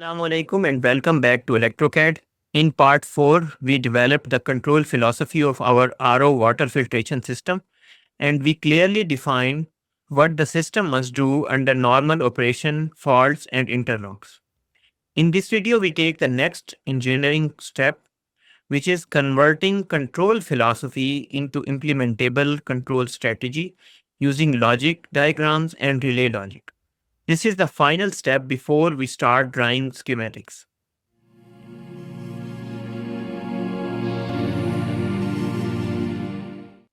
Assalamu alaikum and welcome back to ElectroCAD. In part 4, we developed the control philosophy of our RO water filtration system and we clearly defined what the system must do under normal operation, faults and interlocks. In this video, we take the next engineering step, which is converting control philosophy into implementable control strategy using logic diagrams and relay logic. This is the final step before we start drawing schematics.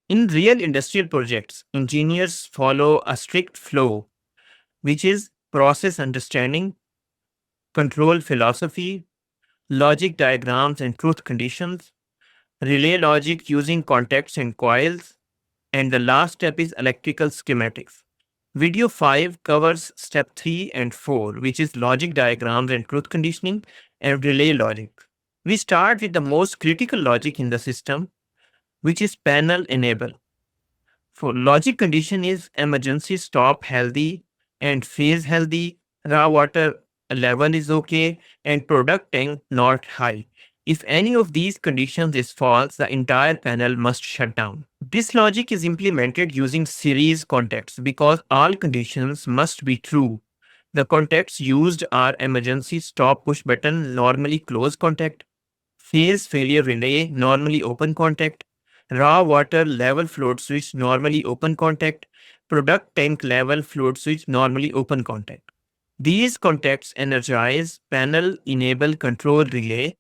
In real industrial projects, engineers follow a strict flow, which is process understanding, control philosophy, logic diagrams and truth conditions, relay logic using contacts and coils, and the last step is electrical schematics. Video 5 covers step 3 and 4, which is logic diagrams and truth conditioning and relay logic. We start with the most critical logic in the system, which is panel enable. For logic condition is emergency stop healthy and phase healthy, raw water level is okay, and product tank not high. If any of these conditions is false, the entire panel must shut down. This logic is implemented using series contacts because all conditions must be true. The contacts used are emergency stop push button, normally close contact, phase failure relay, normally open contact, raw water level float switch, normally open contact, product tank level float switch, normally open contact. These contacts energize panel enable control relay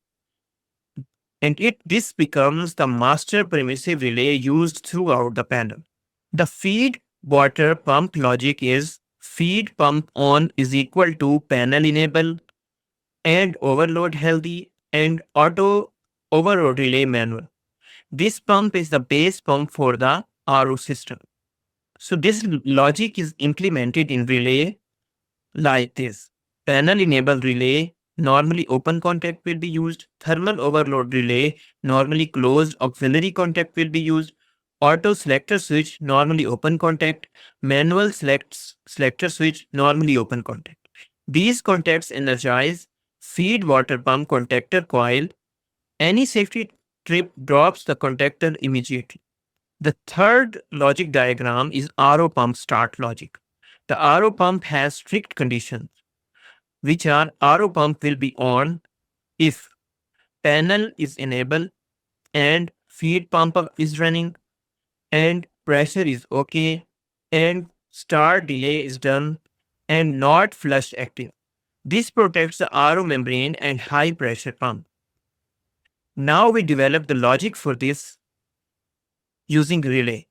and this becomes the master permissive relay used throughout the panel. The feed water pump logic is feed pump on is equal to panel enable and overload healthy and auto overload relay manual. This pump is the base pump for the RO system. So this logic is implemented in relay like this. Panel enable relay, normally open contact will be used. Thermal overload relay, normally closed auxiliary contact will be used. Auto selector switch, normally open contact. Manual selector switch, normally open contact. These contacts energize feed water pump contactor coil. Any safety trip drops the contactor immediately. The third logic diagram is RO pump start logic. The RO pump has strict conditions, which are RO pump will be on if panel is enabled and feed pump is running and pressure is okay and start delay is done and not flush active. This protects the RO membrane and high pressure pump. Now we develop the logic for this using relay.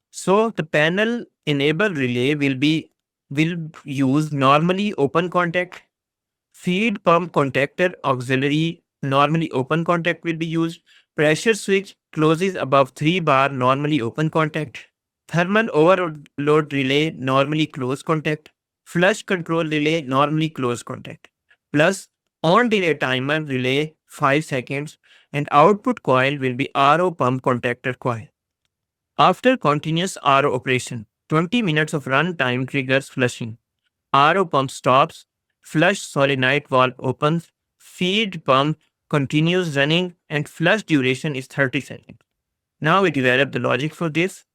So the panel enable relay will use normally open contact, feed pump contactor auxiliary, normally open contact will be used, pressure switch closes above 3 bar, normally open contact, thermal overload relay, normally close contact, flush control relay, normally close contact, plus on delay timer relay 5 seconds and output coil will be RO pump contactor coil. After continuous RO operation, 20 minutes of runtime triggers flushing. RO pump stops, flush solenoid valve opens, feed pump continues running, and flush duration is 30 seconds. Now we develop the logic for this.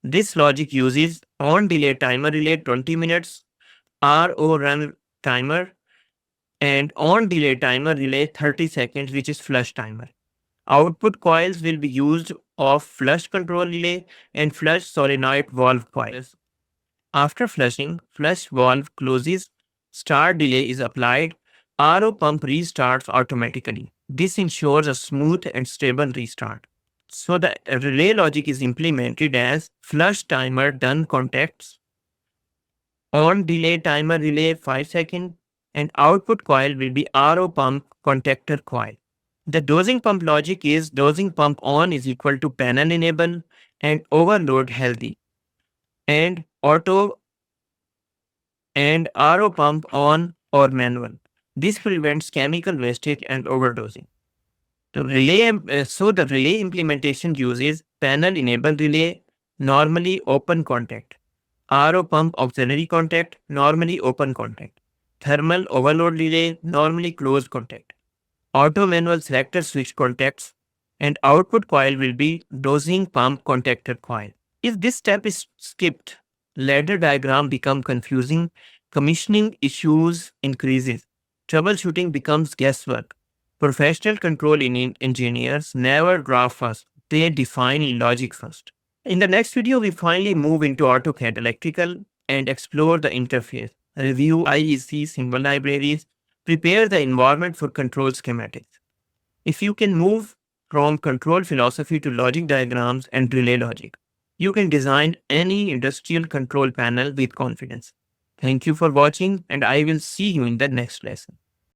This logic uses on delay timer relay 20 minutes, RO run timer, and on delay timer relay 30 seconds, which is flush timer. Output coils will be used of flush control relay and flush solenoid valve coils. After flushing, flush valve closes, start delay is applied, RO pump restarts automatically. This ensures a smooth and stable restart. So the relay logic is implemented as flush timer done contacts, on delay timer relay 5 seconds, and output coil will be RO pump contactor coil. The dosing pump logic is dosing pump on is equal to panel enable and overload healthy and auto and RO pump on or manual. This prevents chemical wastage and overdosing. The relay implementation uses panel enable relay, normally open contact, RO pump auxiliary contact, normally open contact, thermal overload relay, normally closed contact, auto manual selector switch contacts, and output coil will be dosing pump contactor coil. If this step is skipped, ladder diagram become confusing, commissioning issues increases, troubleshooting becomes guesswork. Professional control engineers never draft first, they define logic first. In the next video, we finally move into AutoCAD Electrical and explore the interface, review IEC symbol libraries, prepare the environment for control schematics. If you can move from control philosophy to logic diagrams and relay logic, you can design any industrial control panel with confidence. Thank you for watching, and I will see you in the next lesson.